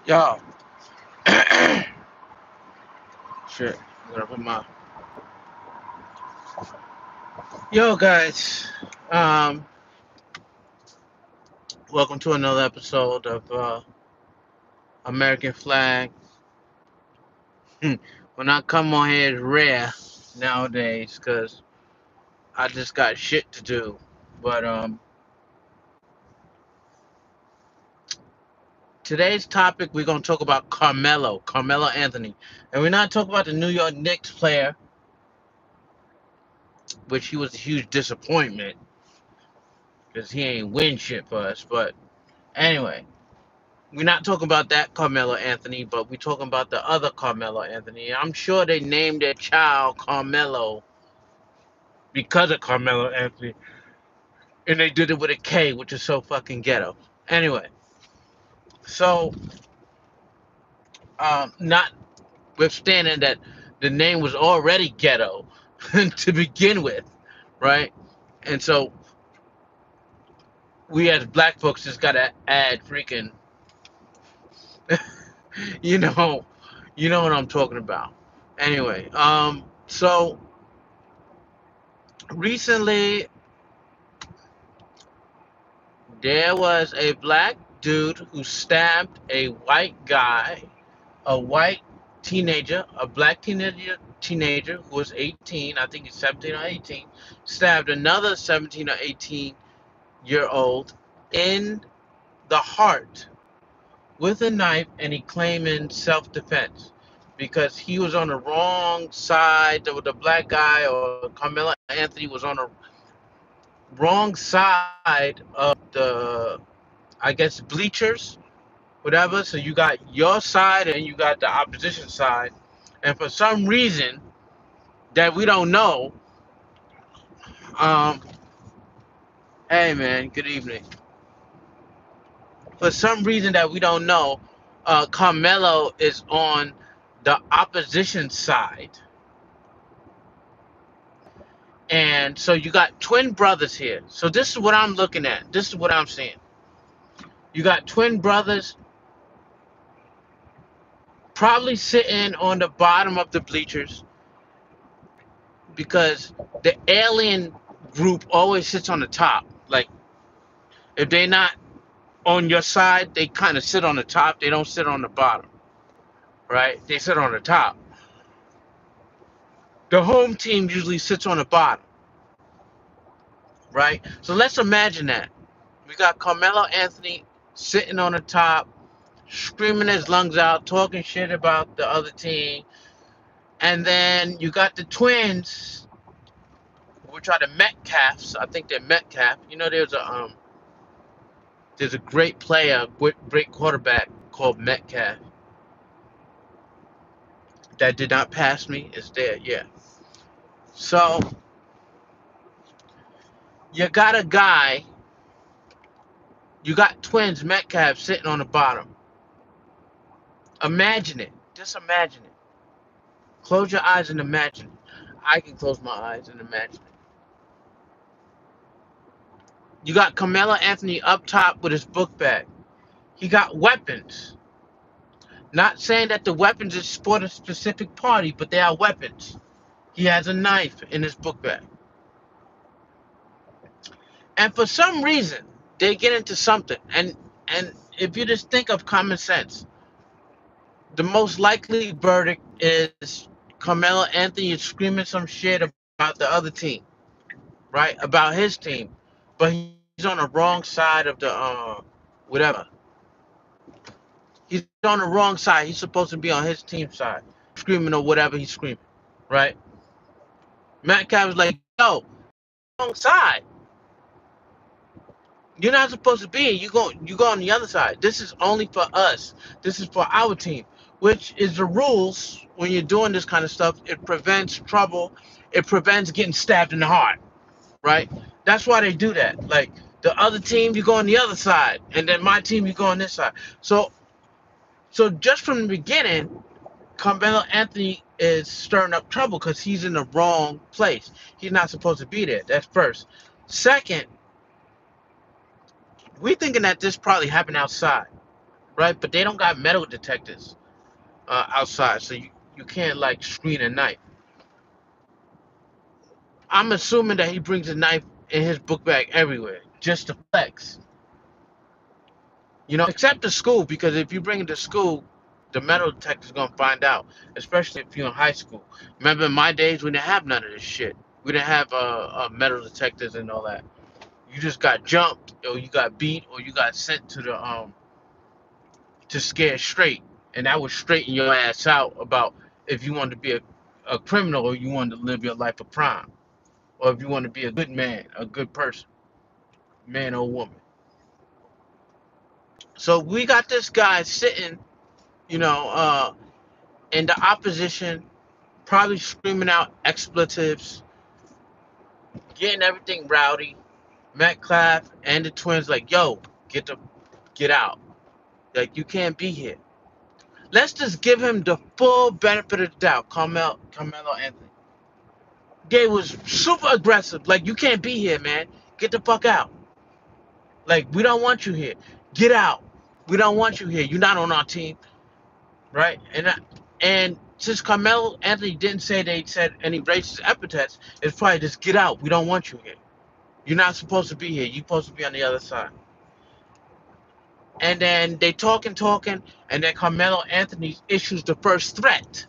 Yo, shit. I'm gonna put my. Yo, guys. Um, Welcome to another episode of American Flag. When I come on here, it's rare nowadays because I just got shit to do. But today's topic, we're gonna talk about Carmelo Anthony, and we're not talking about the New York Knicks player, which he was a huge disappointment because he ain't win shit for us. But anyway. We're not talking about that Carmelo Anthony, but we're talking about the other Carmelo Anthony. I'm sure they named their child Carmelo because of Carmelo Anthony, and they did it with a K, which is so fucking ghetto. Anyway, so notwithstanding that the name was already ghetto to begin with, right? And so we as black folks just gotta add freaking, you know, you know what I'm talking about. Anyway, so recently there was a black dude who stabbed a white guy, a white teenager, a black teenager who was 18, I think he's 17 or 18, stabbed another 17 or 18-year-old in the heart with a knife, and he claiming self-defense because he was on the wrong side. The black guy or Carmelo Anthony was on the wrong side of the, I guess, bleachers, whatever. So you got your side and you got the opposition side. And for some reason that we don't know, um, hey man, good evening. For some reason that we don't know, Carmelo is on the opposition side. And so you got twin brothers here. So this is what I'm looking at. This is what I'm seeing. You got twin brothers probably sitting on the bottom of the bleachers because the alien group always sits on the top. Like if they're not on your side, they kind of sit on the top. They don't sit on the bottom, right? They sit on the top. The home team usually sits on the bottom, right? So let's imagine that. We got Carmelo Anthony sitting on the top, screaming his lungs out, talking shit about the other team. And then you got the twins, which are the Metcalfs. I think they're Metcalf. You know, there's a great player, great quarterback called Metcalf that did not pass me. Is there? Yeah. So you got a guy, you got twins Metcalf sitting on the bottom. Imagine it. Just imagine it. Close your eyes and imagine it. I can close my eyes and imagine it. You got Carmelo Anthony up top with his book bag. He got weapons. Not saying that the weapons is for a specific party, but they are weapons. He has a knife in his book bag. And for some reason, they get into something. And if you just think of common sense, the most likely verdict is Carmelo Anthony is screaming some shit about the other team, right? About his team, but he's on the wrong side of the whatever. He's on the wrong side. He's supposed to be on his team side, screaming or whatever he's screaming, right? Metcalf was like, "Yo, wrong side. You're not supposed to be. You go on the other side. This is only for us. This is for our team, which is the rules when you're doing this kind of stuff. It prevents trouble. It prevents getting stabbed in the heart, right? That's why they do that. Like the other team, you go on the other side, and then my team, you go on this side. So just from the beginning, Carmelo Anthony is stirring up trouble because he's in the wrong place. He's not supposed to be there. That's first. Second, we thinking that this probably happened outside. right? But they don't got metal detectors outside, so you can't like screen a knife. I'm assuming that he brings a knife in his book bag everywhere just to flex. Except the school, because if you bring it to school, the metal detector's gonna find out, especially if you're in high school. Remember in my days, we didn't have none of this shit. We didn't have metal detectors and all that. You just got jumped, or you got beat, or you got sent to scare straight, and that would straighten your ass out about if you wanted to be a criminal or you wanted to live your life of crime, or if you want to be a good man, a good person, man or woman. So we got this guy sitting, you know, uh, in the opposition, probably screaming out expletives, getting everything rowdy. Metcalf and the twins like, yo, get out. Like you can't be here. Let's just give him the full benefit of the doubt. Carmelo Anthony. They was super aggressive. Like you can't be here, man. Get the fuck out. Like we don't want you here. Get out. We don't want you here. You're not on our team, right? And since Carmelo Anthony didn't say they said any racist epithets, it's probably just get out. We don't want you here. You're not supposed to be here. You're supposed to be on the other side. And then they talking, and then Carmelo Anthony issues the first threat.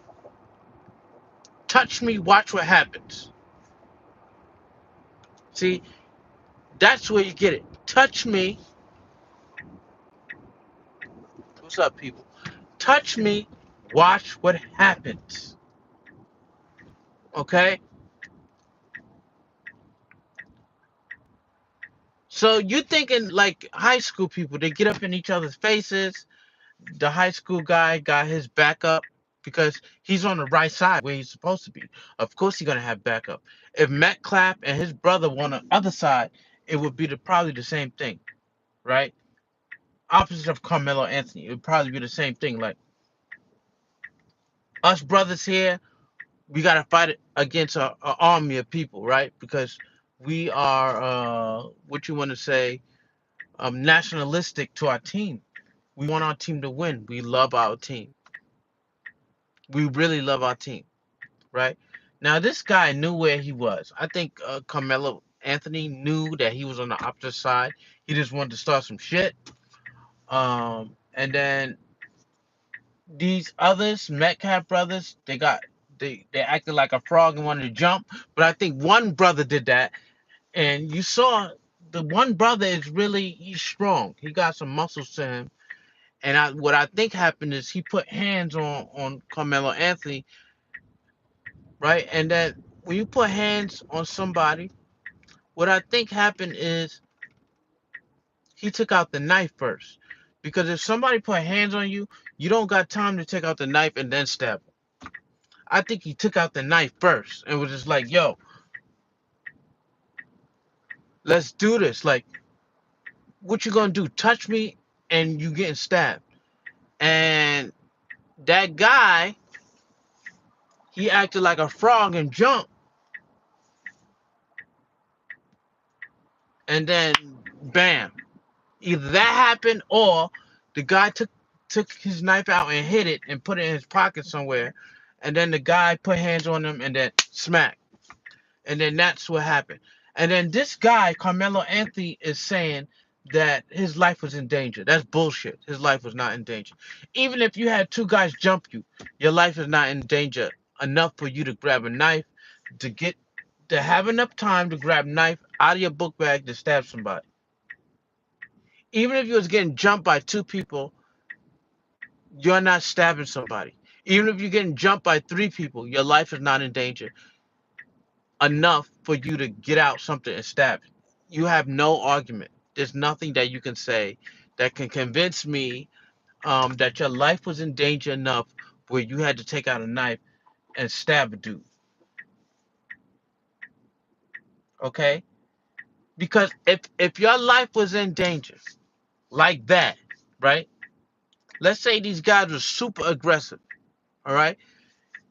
Touch me, watch what happens. See, that's where you get it. Touch me. What's up, people? Touch me, watch what happens. Okay? So you thinking like high school people, they get up in each other's faces. The high school guy got his backup because he's on the right side where he's supposed to be. Of course he's gonna have backup. If Matt Clapp and his brother were on the other side, it would be probably the same thing, right? Opposite of Carmelo Anthony, it would probably be the same thing. Like us brothers here, we gotta fight against a army of people, right? Because we are what you want to say, nationalistic to our team. We want our team to win. We love our team. We really love our team, right? Now this guy knew where he was. I think Carmelo Anthony knew that he was on the opposite side. He just wanted to start some shit. And then these others, Metcalf brothers, they acted like a frog and wanted to jump. But I think one brother did that, and you saw the one brother is really he's strong. He got some muscles to him. And what I think happened is he put hands on Carmelo Anthony, right? And then when you put hands on somebody, what I think happened is he took out the knife first. Because if somebody put hands on you, you don't got time to take out the knife and then stab them. I think he took out the knife first and was just like, yo, let's do this. Like, what you gonna do? Touch me and you getting stabbed. And that guy, he acted like a frog and jumped. And then bam. Either that happened or the guy took his knife out and hid it and put it in his pocket somewhere. And then the guy put hands on him and then smack. And then that's what happened. And then this guy, Carmelo Anthony, is saying that his life was in danger. That's bullshit. His life was not in danger. Even if you had two guys jump you, your life is not in danger enough for you to grab a knife to get to have enough time to grab a knife out of your book bag to stab somebody. Even if you was getting jumped by two people, you're not stabbing somebody. Even if you're getting jumped by three people, your life is not in danger enough for you to get out something and stab. You have no argument. There's nothing that you can say that can convince me that your life was in danger enough where you had to take out a knife and stab a dude. Okay? Because if your life was in danger like that, right? Let's say these guys were super aggressive, all right?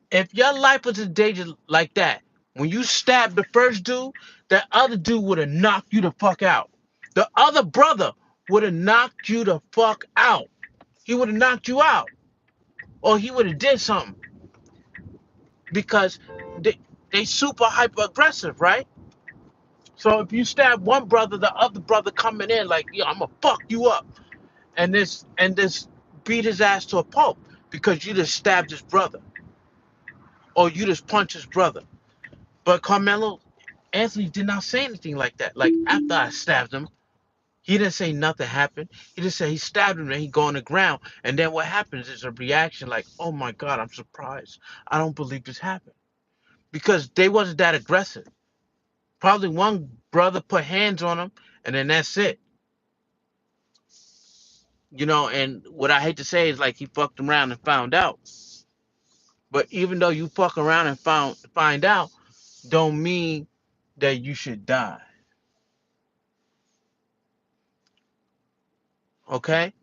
If your life was in danger like that, when you stabbed the first dude, that other dude would have knocked you the fuck out. The other brother would have knocked you the fuck out. he would have knocked you out, or he would have did something because they they super hyper aggressive, right? So if you stab one brother, the other brother coming in like, yo, I'm gonna fuck you up, and this beat his ass to a pulp because you just stabbed his brother or you just punched his brother. But Carmelo Anthony did not say anything like that. Like after I stabbed him, he didn't say nothing happened. He just said he stabbed him and he go on the ground. And then what happens is a reaction like, oh my God, I'm surprised. I don't believe this happened. Because they wasn't that aggressive. Probably one brother put hands on him and then that's it. And what I hate to say is like he fucked around and found out. But even though you fuck around and find out, don't mean that you should die. Okay?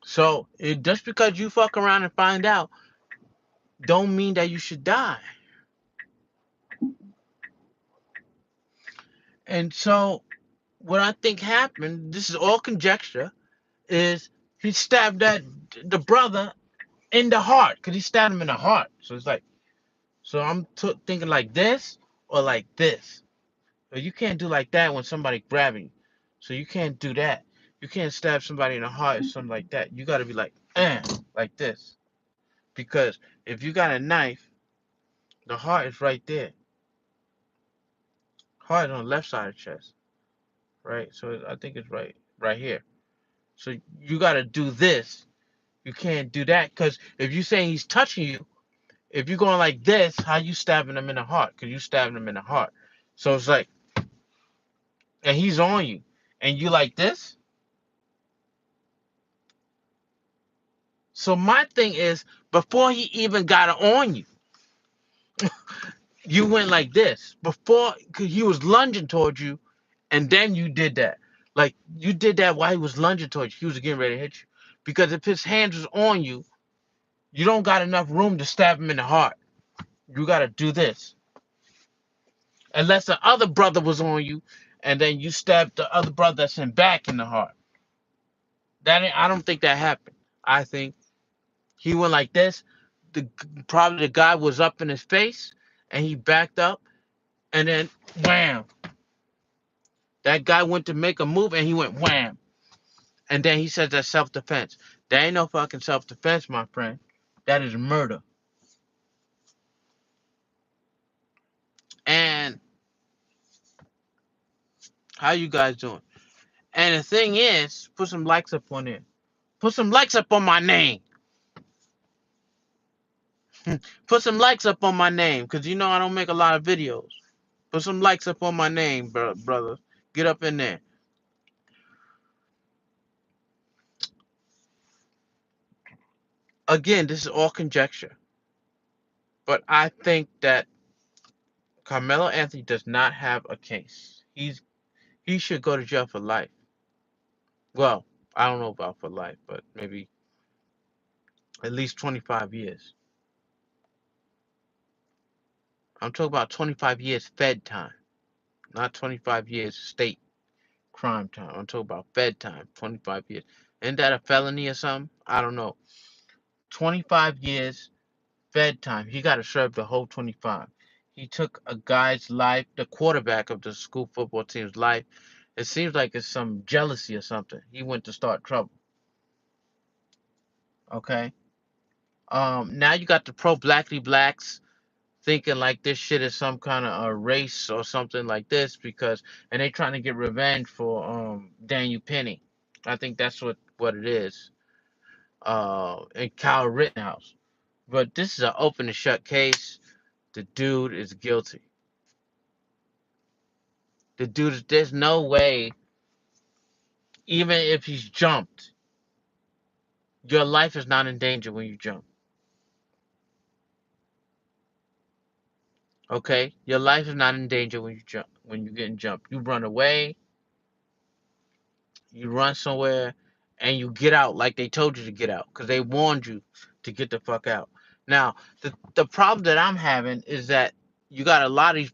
So just because you fuck around and find out, don't mean that you should die. And so what I think happened, this is all conjecture, is he stabbed the brother in the heart because he stabbed him in the heart. So it's like, so I'm thinking like this or like this. But you can't do like that when somebody grabbing you. So you can't do that. You can't stab somebody in the heart or something like that. You got to be like this. Because if you got a knife, the heart is right there. Heart is on the left side of the chest, right? So I think it's right here. So you got to do this. You can't do that because if you're saying he's touching you, if you're going like this, how you stabbing him in the heart? Because you stabbing him in the heart. So it's like, and he's on you, and you like this. So my thing is, before he even got it on you, you went like this. Before, cause he was lunging towards you, and then you did that. Like you did that while he was lunging towards you. He was getting ready to hit you. Because if his hands was on you, you don't got enough room to stab him in the heart. You got to do this. Unless the other brother was on you, and then you stabbed the other brother that's in back in the heart. I don't think that happened. I think he went like this. The Probably the guy was up in his face, and he backed up, and then wham. That guy went to make a move, and he went wham. And then he says that's self-defense. That ain't no fucking self-defense, my friend. That is murder. And how you guys doing? And the thing is, put some likes up on it. Put some likes up on my name. Put some likes up on my name, because I don't make a lot of videos. Put some likes up on my name, brother. Get up in there. Again, this is all conjecture. But I think that Carmelo Anthony does not have a case. He should go to jail for life. Well, I don't know about for life, but maybe at least 25 years. I'm talking about 25 years Fed time, not 25 years state crime time. I'm talking about Fed time, 25 years. Isn't that a felony or something? I don't know. 25 years Fed time. He got to serve the whole 25. He took a guy's life, the quarterback of the school football team's life. It seems like it's some jealousy or something. He went to start trouble. Okay. Now you got the pro blackly blacks thinking like this shit is some kind of a race or something like this and they trying to get revenge for Daniel Penny. I think that's what it is. And Kyle Rittenhouse. But this is an open and shut case. The dude is guilty. There's no way, even if he's jumped, your life is not in danger when you jump. Okay? Your life is not in danger when you jump, when you're getting jumped. You run away, you run somewhere, and you get out like they told you to get out because they warned you to get the fuck out. Now, the problem that I'm having is that you got a lot of these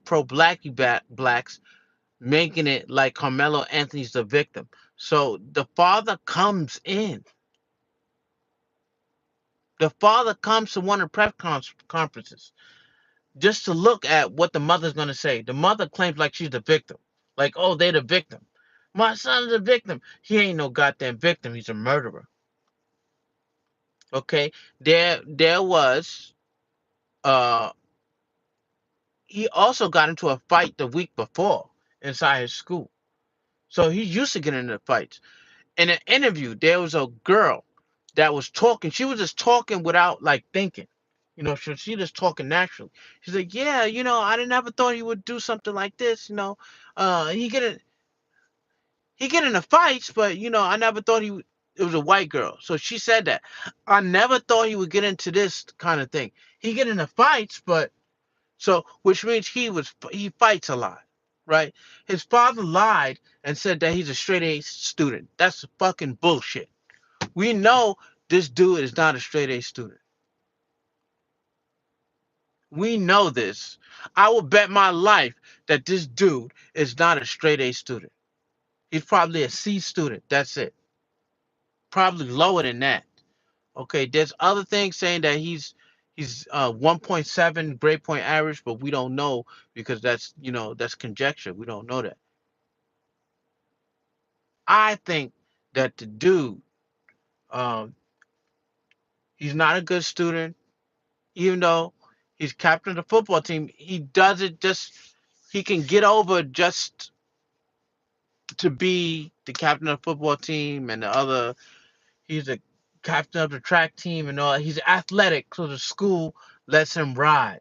blacks making it like Carmelo Anthony's the victim. So the father comes in. The father comes to one of the conferences just to look at what the mother's going to say. The mother claims like she's the victim. Like, oh, they're the victim. My son's a victim. He ain't no goddamn victim. He's a murderer. Okay? There was uh he also got into a fight the week before inside his school. So he's used to getting into fights. In an interview, there was a girl that was talking. She was just talking without like thinking. She just talking naturally. She's like, yeah, I didn't ever thought he would do something like this. He get into fights, but I never thought he would. It was a white girl, so she said that. I never thought he would get into this kind of thing. He get into fights, but so which means he fights a lot, right? His father lied and said that he's a straight A student. That's fucking bullshit. We know this dude is not a straight A student. We know this. I will bet my life that this dude is not a straight A student. He's probably a C student. That's it. Probably lower than that. Okay, there's other things saying that he's 1.7 grade point average, but we don't know because that's conjecture. We don't know that. I think that the dude, um, he's not a good student, even though he's captain of the football team. He does it just he can get over just to be the captain of the football team and the other. He's a captain of the track team and all. He's athletic, so the school lets him ride.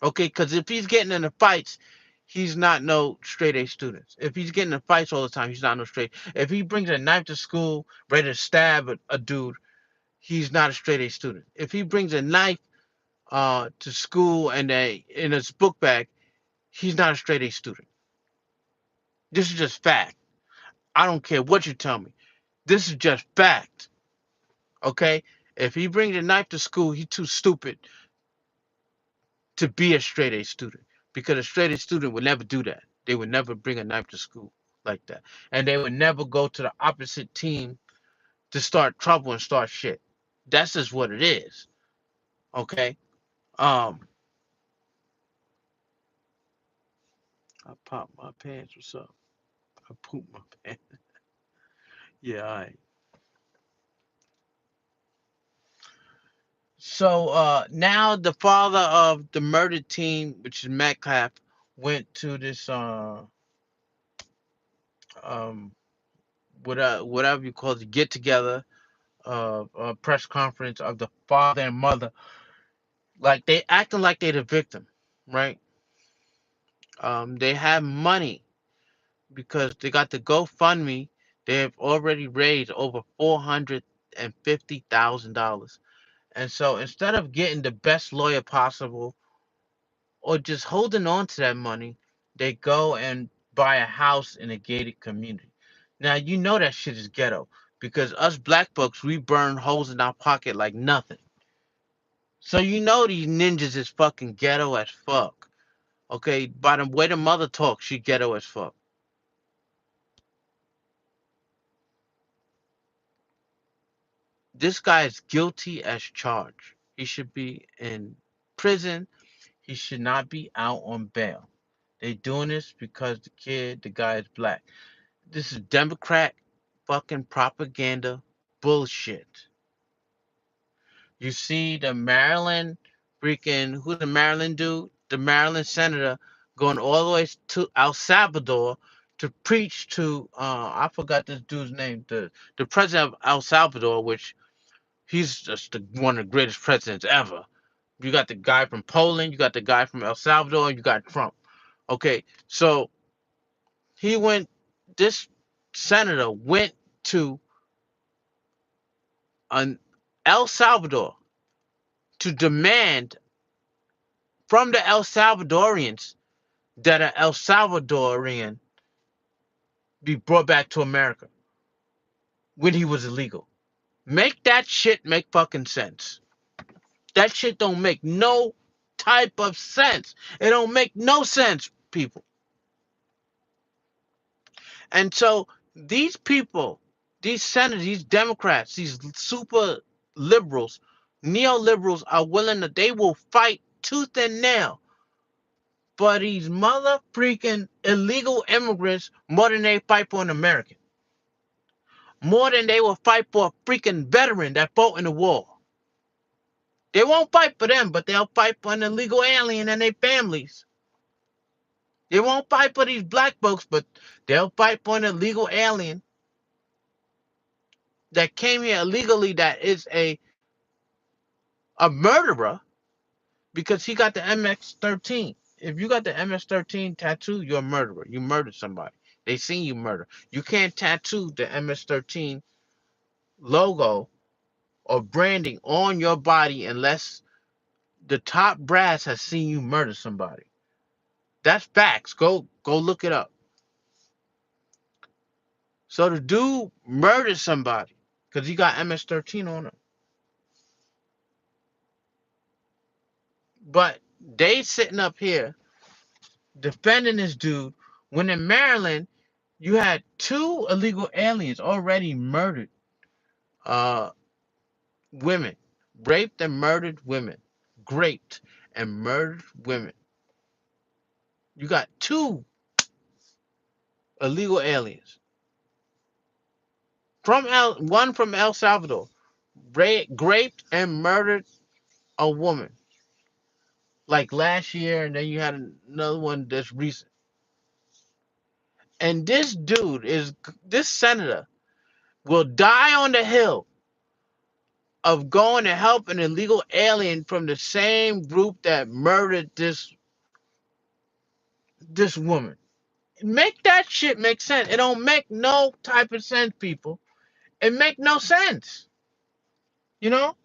Okay, because if he's getting into fights, he's not no straight A student. If he's getting in fights all the time, he's not no straight. If he brings a knife to school, ready to stab a dude, he's not a straight A student. If he brings a knife to school and in his book bag, he's not a straight A student. This is just fact. I don't care what you tell me. This is just fact. Okay? If he brings a knife to school, he's too stupid to be a straight A student because a straight A student would never do that. They would never bring a knife to school like that, and they would never go to the opposite team to start trouble and start shit. That's just what it is. Okay. Um, I popped my pants. What's up? I pooped my pants. Yeah. All right. So now the father of the murdered team, which is Metcalf, went to this um whatever you call it, get together, press conference of the father and mother, like they acting like they the victim, right? They have money because they got the GoFundMe. They have already raised over $450,000, and so instead of getting the best lawyer possible or just holding on to that money, they go and buy a house in a gated community. Now you know that shit is ghetto because us black folks we burn holes in our pocket like nothing. So you know these ninjas is fucking ghetto as fuck. Okay, by the way the mother talks, she ghetto as fuck. This guy is guilty as charged. He should be in prison. He should not be out on bail. They doing this because the guy is black. This is Democrat fucking propaganda bullshit. You see the Maryland who's the Maryland dude? The Maryland senator going all the way to El Salvador to preach to I forgot this dude's name, the president of El Salvador, which he's just one of the greatest presidents ever. You got the guy from Poland, you got the guy from El Salvador, and you got Trump. Okay, so he went. This senator went to an El Salvador to demand from the El Salvadorians that an El Salvadorian be brought back to America when he was illegal. Make that shit make fucking sense. That shit don't make no type of sense. It don't make no sense, people. And so these people, These senators, these Democrats, these super liberals, neoliberals are willing to, they will fight tooth and nail for these mother freaking illegal immigrants more than they fight for an American. More than they will fight for a freaking veteran that fought in the war. They won't fight for them, but they'll fight for an illegal alien and their families. They won't fight for these black folks, but they'll fight for an illegal alien that came here illegally that is a murderer because he got the MX-13. If you got the MS-13 tattoo, you're a murderer. You murdered somebody. They seen you murder. You can't tattoo the MS-13 logo or branding on your body unless the top brass has seen you murder somebody. That's facts. Go look it up. So the dude murdered somebody because he got MS-13 on him. But they sitting up here defending this dude when in Maryland you had two illegal aliens already murdered uh women, raped and murdered women, raped and murdered women. You got two illegal aliens from one from El Salvador, raped and murdered a woman like last year, and then you had another one that's recent. And this senator will die on the hill of going to help an illegal alien from the same group that murdered this woman. Make that shit make sense. It don't make no type of sense, people. It make no sense. You know?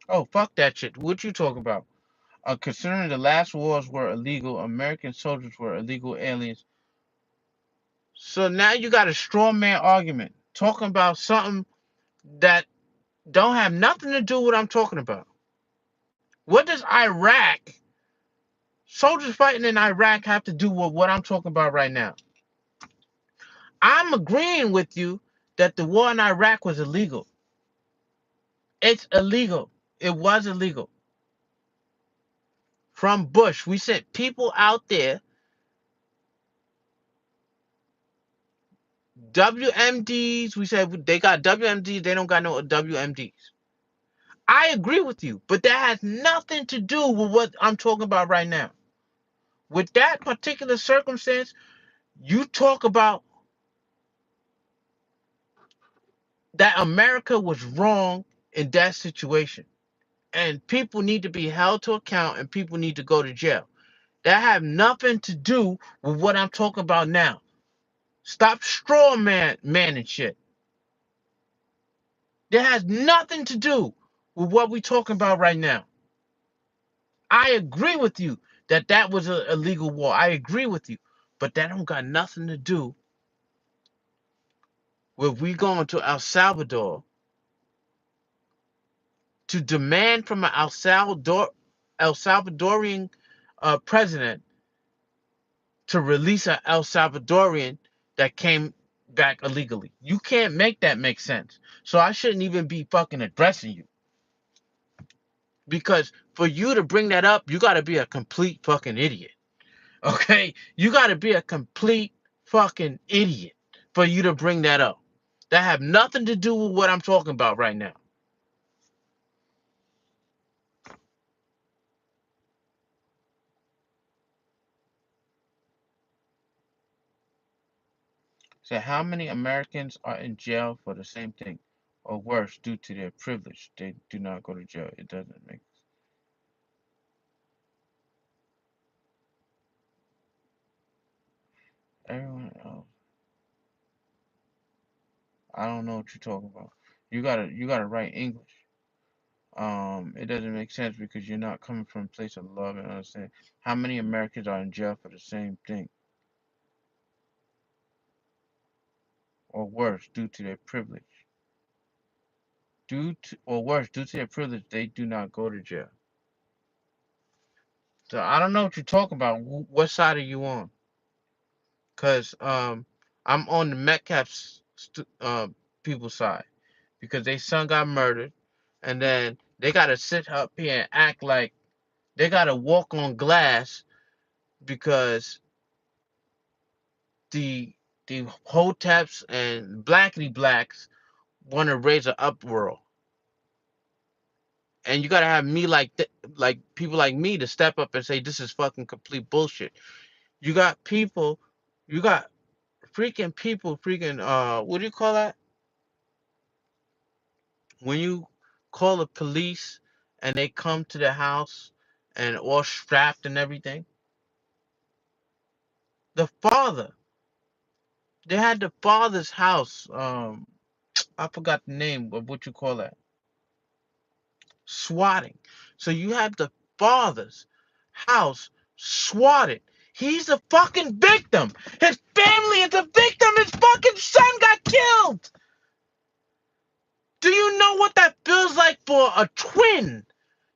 Oh, fuck that shit. What you talking about? Considering the last wars were illegal, American soldiers were illegal aliens. So now you got a straw man argument talking about something that don't have nothing to do with what I'm talking about. What does soldiers fighting in Iraq have to do with what I'm talking about right now? I'm agreeing with you that the war in Iraq was illegal. It's illegal. It was illegal. From Bush, we sent people out there, WMDs. We said they got WMDs, they don't got no WMDs. I agree with you, but that has nothing to do with what I'm talking about right now. With that particular circumstance, you talk about that America was wrong in that situation. And people need to be held to account and people need to go to jail. That have nothing to do with what I'm talking about now. Stop straw man and shit. That has nothing to do with what we're talking about right now. I agree with you that that was a illegal war. I agree with you. But that don't got nothing to do with we going to El Salvador to demand from an El Salvadorian president to release an El Salvadorian that came back illegally. You can't make that make sense. So I shouldn't even be fucking addressing you. Because for you to bring that up, you got to be a complete fucking idiot. Okay? You got to be a complete fucking idiot for you to bring that up. That have nothing to do with what I'm talking about right now. So how many Americans are in jail for the same thing or worse due to their privilege? They do not go to jail. It doesn't make everyone else. I don't know what you're talking about. You gotta write English. It doesn't make sense because you're not coming from a place of love and understanding. How many Americans are in jail for the same thing or worse due to their privilege? Due to their privilege, they do not go to jail. So I don't know what you're talking about. What side are you on? Cause I'm on the Metcalf's people's side because they son got murdered, and then they gotta sit up here and act like they gotta walk on glass because the the hoteps and blackity blacks want to raise an uproar, and you gotta have me like people like me to step up and say this is fucking complete bullshit. You got people, you got freaking people, freaking what do you call that when you call the police and they come to the house and all strapped and everything? The father, they had the father's house. I forgot the name of what you call that. Swatting. So you have the father's house swatted. He's a fucking victim. His family is a victim. His fucking son got killed. Do you know what that feels like for a twin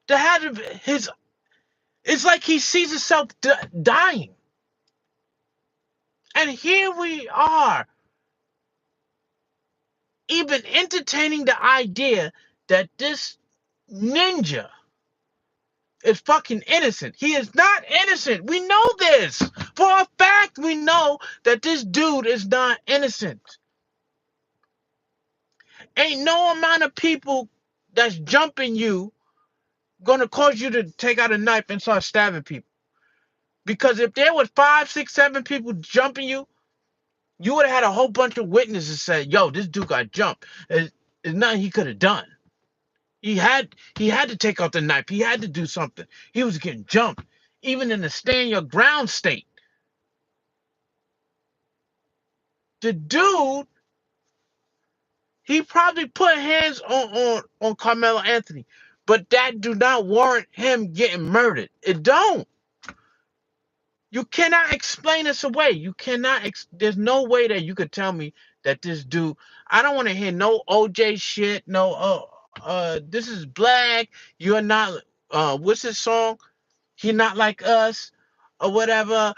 to have his? It's like he sees himself dying. And here we are, even entertaining the idea that this ninja is fucking innocent. He is not innocent. We know this. For a fact, we know that this dude is not innocent. Ain't no amount of people that's jumping you gonna cause you to take out a knife and start stabbing people. Because if there was 5, 6, 7 people jumping you, you would have had a whole bunch of witnesses say, yo, this dude got jumped. There's nothing he could have done. He had to take out the knife. He had to do something. He was getting jumped. Even in the stand your ground state. The dude, he probably put hands on Carmelo Anthony. But that do not warrant him getting murdered. It don't. You cannot explain this away. You cannot. There's no way that you could tell me that this dude. I don't want to hear no OJ shit. No. This is black. You're not. What's his song? He not like us, or whatever.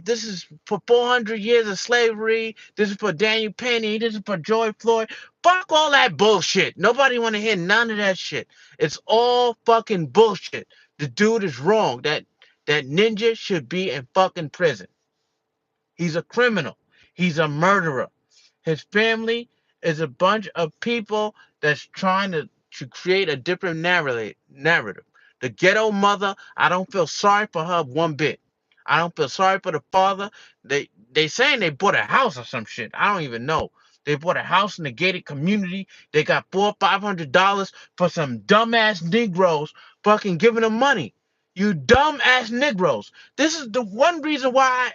This is for 400 years of slavery. This is for Daniel Penny. This is for George Floyd. Fuck all that bullshit. Nobody want to hear none of that shit. It's all fucking bullshit. The dude is wrong. That ninja should be in fucking prison. He's a criminal. He's a murderer. His family is a bunch of people that's trying to create a different narrative. The ghetto mother, I don't feel sorry for her one bit. I don't feel sorry for the father. They saying they bought a house or some shit. I don't even know. They bought a house in the gated community. They got $400-500 for some dumbass Negroes fucking giving them money. You dumbass Negroes. This is the one reason why,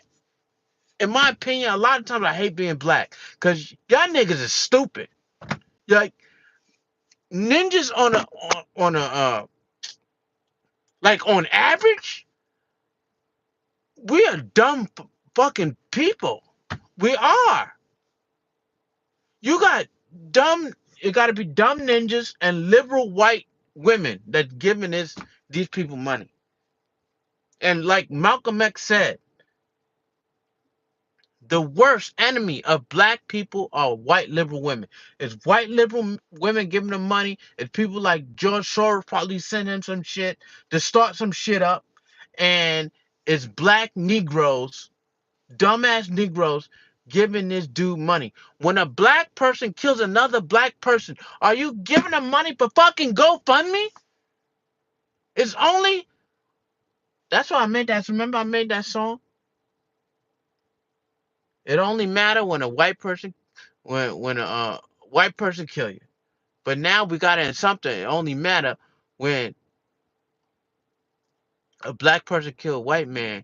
in my opinion, a lot of times I hate being black. Cause y'all niggas is stupid. Like ninjas on a like on average, we are dumb fucking people. We are. You got dumb. It got to be dumb ninjas and liberal white women that giving these people money. And like Malcolm X said, the worst enemy of black people are white liberal women. It's white liberal women giving them money. It's people like George Soros probably send him some shit to start some shit up. And it's black Negroes, dumbass Negroes, giving this dude money. When a black person kills another black person, are you giving them money for fucking GoFundMe? It's only. That's why I made that. Remember I made that song? It only matter when a white person, when a white person kill you. But now we got it in something. It only matter when a black person kill a white man,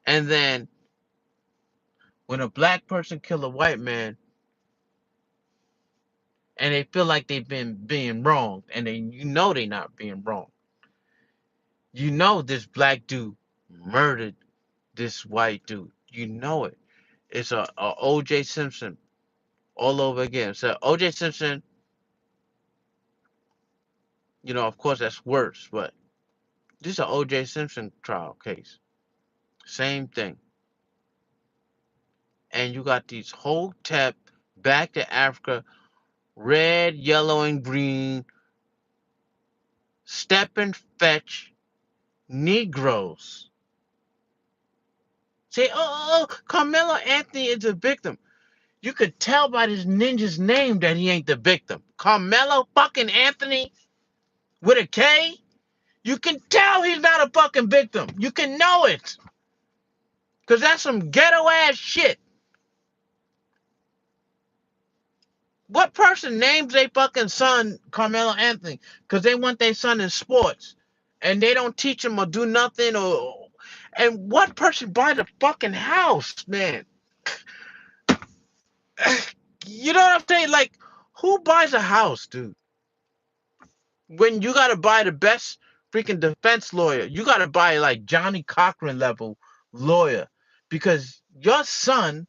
and then when a black person kill a white man, and they feel like they've been being wronged, and you know they not being wrong. You know this black dude murdered this white dude. You know it. It's a O.J. Simpson all over again. So O.J. Simpson, of course that's worse, but this is an O.J. Simpson trial case. Same thing. And you got these Hotep back to Africa, red, yellow, and green, step and fetch Negroes. Say, Carmelo Anthony is a victim. You could tell by this ninja's name that he ain't the victim. Carmelo fucking Anthony with a K. You can tell he's not a fucking victim. You can know it. Because that's some ghetto ass shit. What person names their fucking son Carmelo Anthony? Because they want their son in sports. And they don't teach him or do nothing or. And what person buys a fucking house, man? You know what I'm saying? Like, who buys a house, dude? When you gotta buy the best freaking defense lawyer, you gotta buy like Johnny Cochran level lawyer because your son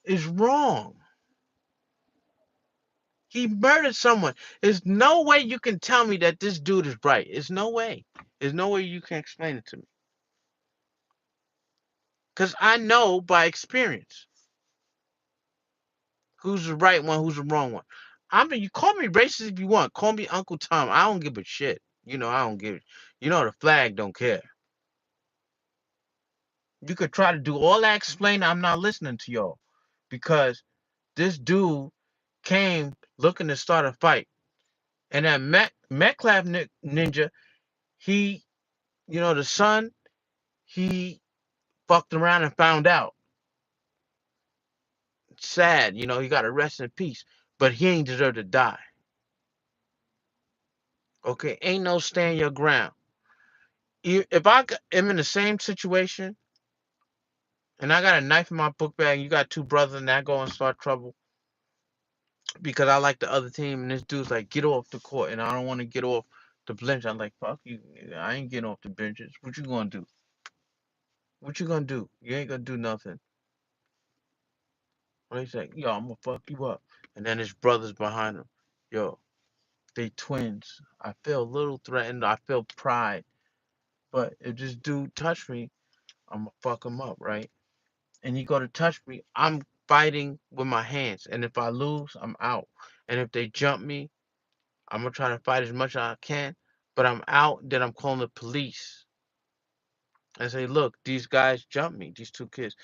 is wrong. He murdered someone. There's no way you can tell me that this dude is right. There's no way. There's no way you can explain it to me. Because I know by experience who's the right one, who's the wrong one. I mean, you call me racist if you want. Call me Uncle Tom. I don't give a shit. You know, I don't give it. You know, the flag don't care. You could try to do all that explaining. I'm not listening to y'all because this dude came looking to start a fight. And that Metcalf ninja, he, the son, he fucked around and found out. Sad, he got arrested in peace, but he ain't deserve to die. Okay, ain't no stand your ground. If I am in the same situation and I got a knife in my book bag, and you got two brothers and I go and start trouble because I like the other team, and this dude's like, get off the court, and I don't want to get off the bench. I'm like, fuck you, I ain't getting off the benches. What you gonna do? What you gonna do? You ain't gonna do nothing. Well, he's like, yo, I'm gonna fuck you up. And then his brother's behind him. Yo, they twins. I feel a little threatened. I feel pride. But if this dude touch me, I'm gonna fuck him up, right? And he go to touch me, I'm fighting with my hands. And if I lose, I'm out. And if they jump me, I'm gonna try to fight as much as I can. But I'm out, then I'm calling the police. And say, look, these guys jumped me, these two kids.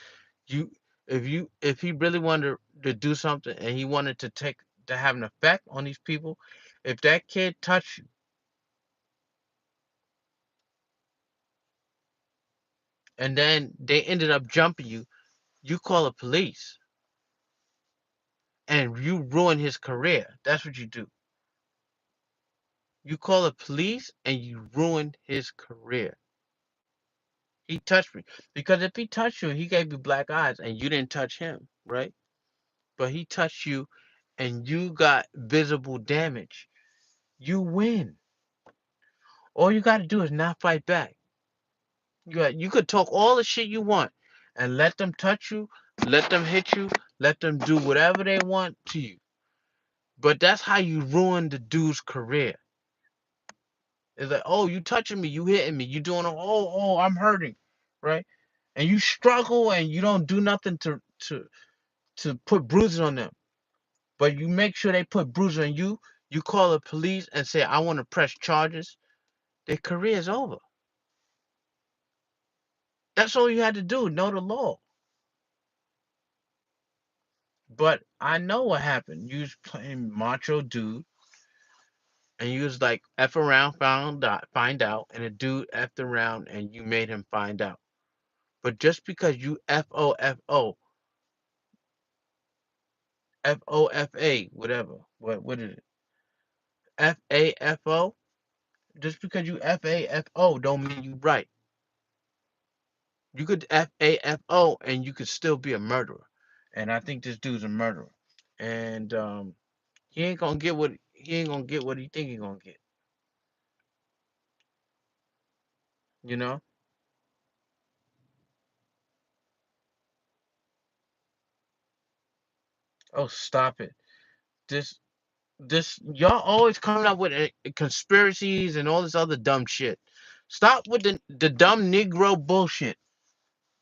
You if he really wanted to do something and he wanted to have an effect on these people, if that kid touched you and then they ended up jumping you, you call the police and you ruin his career. That's what you do. You call the police and you ruin his career. He touched me. Because if he touched you, he gave you black eyes and you didn't touch him, right? But he touched you and you got visible damage. You win. All you got to do is not fight back. You could talk all the shit you want and let them touch you, let them hit you, let them do whatever they want to you. But that's how you ruin the dude's career. It's like, oh, you touching me, you hitting me, you doing, I'm hurting, right? And you struggle and you don't do nothing to put bruises on them. But you make sure they put bruises on you. You call the police and say, I want to press charges. Their career is over. That's all you had to do, know the law. But I know what happened. You was playing macho dude, and you was like f around, find out, and a dude effed around, and you made him find out. But just because you FOFA, whatever, what is it? FAFO. Just because you FAFO don't mean you right. You could FAFO and you could still be a murderer. And I think this dude's a murderer. And he ain't gonna get what he think he gonna get. You know? Oh, stop it. This y'all always coming up with conspiracies and all this other dumb shit. Stop with the dumb Negro bullshit.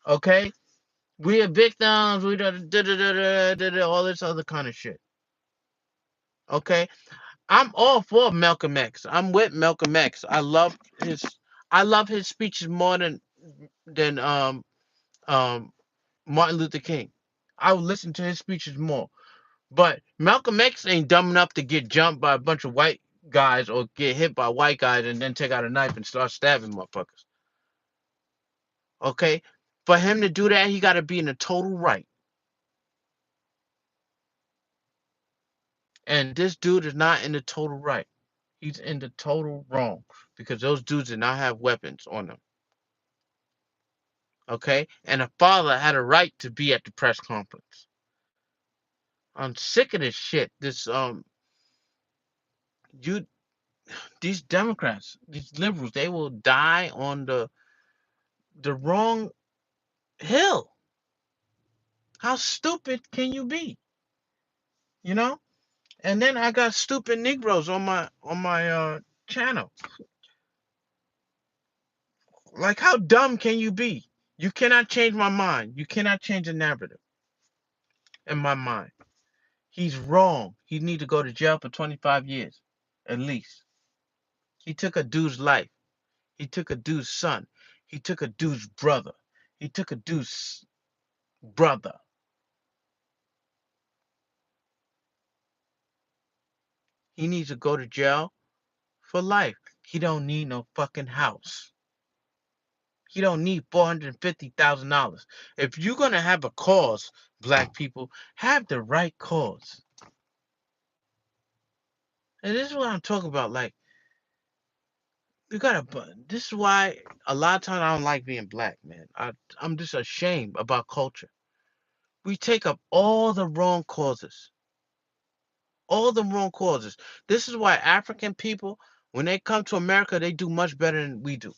Okay, we are victims. We all this other kind of shit. Okay, I'm all for Malcolm X. I'm with Malcolm X. His I love his speeches more than um Martin Luther King. I would listen to his speeches more. But Malcolm X ain't dumb enough to get jumped by a bunch of white guys or get hit by white guys and then take out a knife and start stabbing motherfuckers. Okay? For him to do that, he got to be in the total right. And this dude is not in the total right. He's in the total wrong because those dudes did not have weapons on them. Okay? And the father had a right to be at the press conference. I'm sick of this shit. You these Democrats, these liberals, they will die on the wrong hill. How stupid can you be? You know? And then I got stupid Negroes on my channel. Like how dumb can you be? You cannot change my mind. You cannot change the narrative in my mind. He's wrong. He need to go to jail for 25 years, at least. He took a dude's life. He took a dude's son. He took a dude's brother. He took a dude's brother. He needs to go to jail for life. He don't need no fucking house. He don't need $450,000. If you're gonna have a cause, black people, have the right cause. And this is what I'm talking about. Like you gotta. This is why a lot of times I don't like being black, man. I'm just ashamed about culture. We take up all the wrong causes. All the wrong causes. This is why African people, when they come to America, they do much better than we do.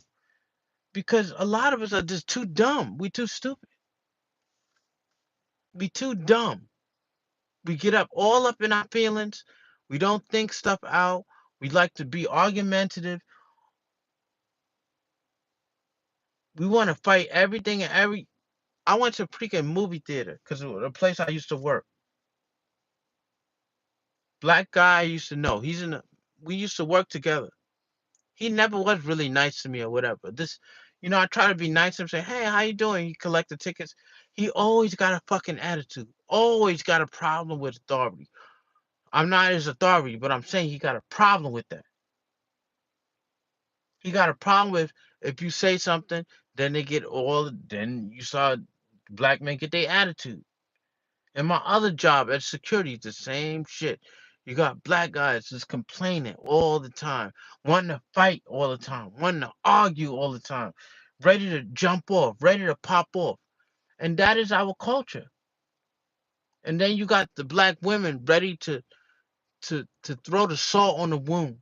Because a lot of us are just too dumb. We too stupid. We too dumb. We get all up in our feelings. We don't think stuff out. We like to be argumentative. We want to fight everything and every. I went to a freaking movie theater because the place I used to work. Black guy I used to know. We used to work together. He never was really nice to me or whatever. I try to be nice to him, say, "Hey, how you doing?" He collect the tickets. He always got a fucking attitude. Always got a problem with authority. I'm not his authority, but I'm saying he got a problem with that. He got a problem with if you say something, then you saw black men get their attitude. And my other job at security, the same shit. You got black guys just complaining all the time, wanting to fight all the time, wanting to argue all the time, ready to jump off, ready to pop off. And that is our culture. And then you got the black women ready to throw the salt on the wound,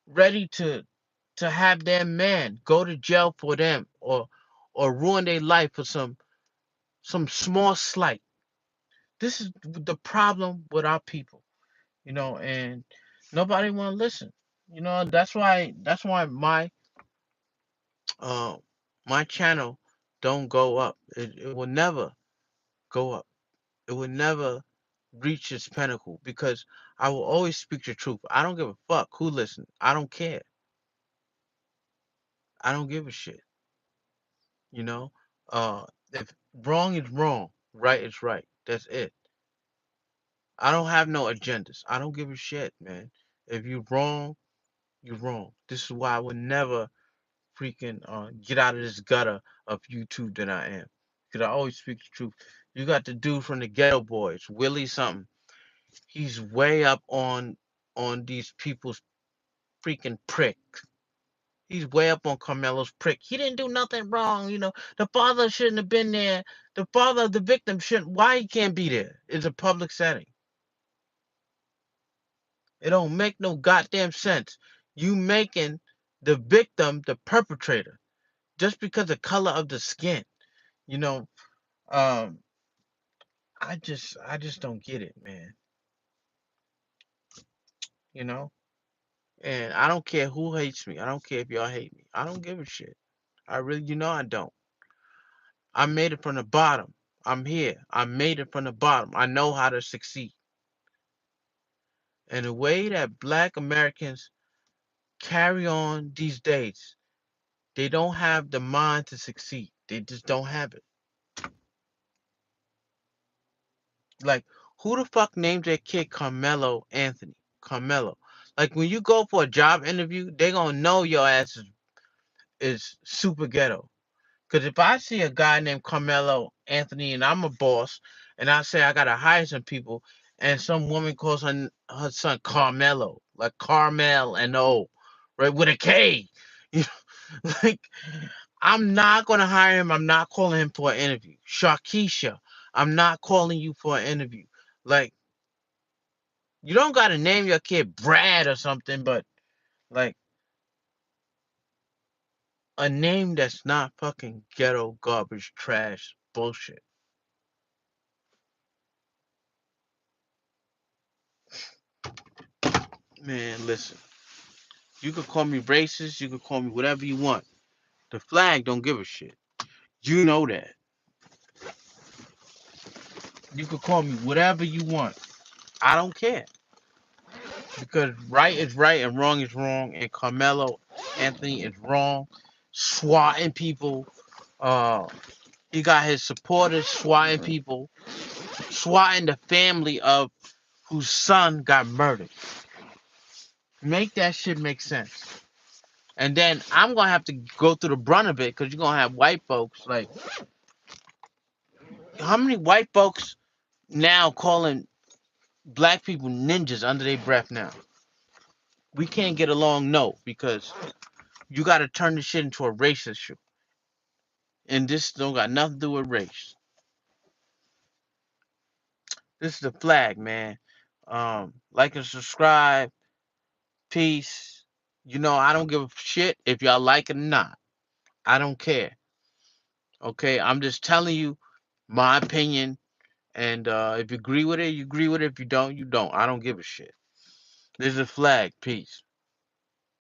ready to have their man go to jail for them or ruin their life for some small slight. This is the problem with our people, and nobody want to listen. That's why uh my channel don't go up. It will never go up. It will never reach its pinnacle because I will always speak the truth. I don't give a fuck who listens. I don't care. I don't give a shit. You know, if wrong is wrong, right is right. That's it. I don't have no agendas. I don't give a shit, man. If you're wrong, you're wrong. This is why I would never freaking get out of this gutter of YouTube that I am. Because I always speak the truth. You got the dude from the Ghetto Boys, Willie something. He's way up on these people's freaking prick. He's way up on Carmelo's prick. He didn't do nothing wrong, The father shouldn't have been there. The father of the victim shouldn't. Why he can't be there? It's a public setting. It don't make no goddamn sense. You making the victim the perpetrator just because the color of the skin. You know, um, I just don't get it, man. You know, and I don't care who hates me. I don't care if y'all hate me. I don't give a shit. I really, I don't. I made it from the bottom. I'm here. I made it from the bottom. I know how to succeed. And the way that black Americans carry on these days, they don't have the mind to succeed. They just don't have it. Like, who the fuck named their kid Carmelo Anthony? Carmelo. Like, when you go for a job interview, they gonna know your ass is super ghetto. Because if I see a guy named Carmelo Anthony and I'm a boss, and I say I gotta hire some people, and some woman calls her son Carmelo, like Carmel and O, right, with a K. You know, like, I'm not gonna hire him. I'm not calling him for an interview. Sharkeisha, I'm not calling you for an interview. Like, you don't gotta name your kid Brad or something, but like a name that's not fucking ghetto garbage trash bullshit. Man, listen. You could call me racist. You could call me whatever you want. The flag don't give a shit. You know that. You could call me whatever you want. I don't care. Because right is right and wrong is wrong. And Carmelo Anthony is wrong. Swatting people. Uh, he got his supporters swatting people. Swatting the family of whose son got murdered. Make that shit make sense. And then I'm gonna have to go through the brunt of it because you're gonna have white folks like, how many white folks now calling black people ninjas under their breath now? We can't get along, no, because you got to turn this shit into a race issue, and this don't got nothing to do with race. This is the flag, man. Like and subscribe. Peace. You know, I don't give a shit if y'all like it or not. I don't care. Okay, I'm just telling you my opinion, and if you agree with it, you agree with it. If you don't, you don't. I don't give a shit. This is a flag. Peace.